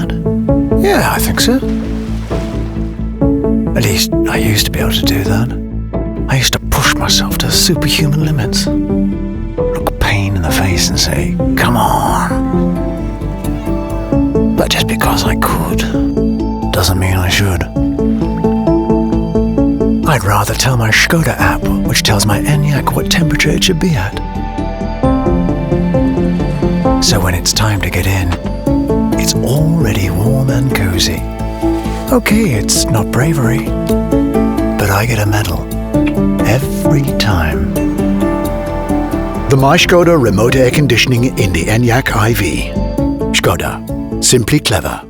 that? Yeah, I think so. At least, I used to be able to do that. I used to push myself to superhuman limits. Look pain in the face and say, come on. But just because I could, doesn't mean I should. I'd rather tell my Skoda app, which tells my Enyaq what temperature it should be at. So when it's time to get in, it's already warm and cozy. Okay, it's not bravery, but I get a medal every time. The My Skoda remote air conditioning in the Enyaq iV. Skoda. Simply clever.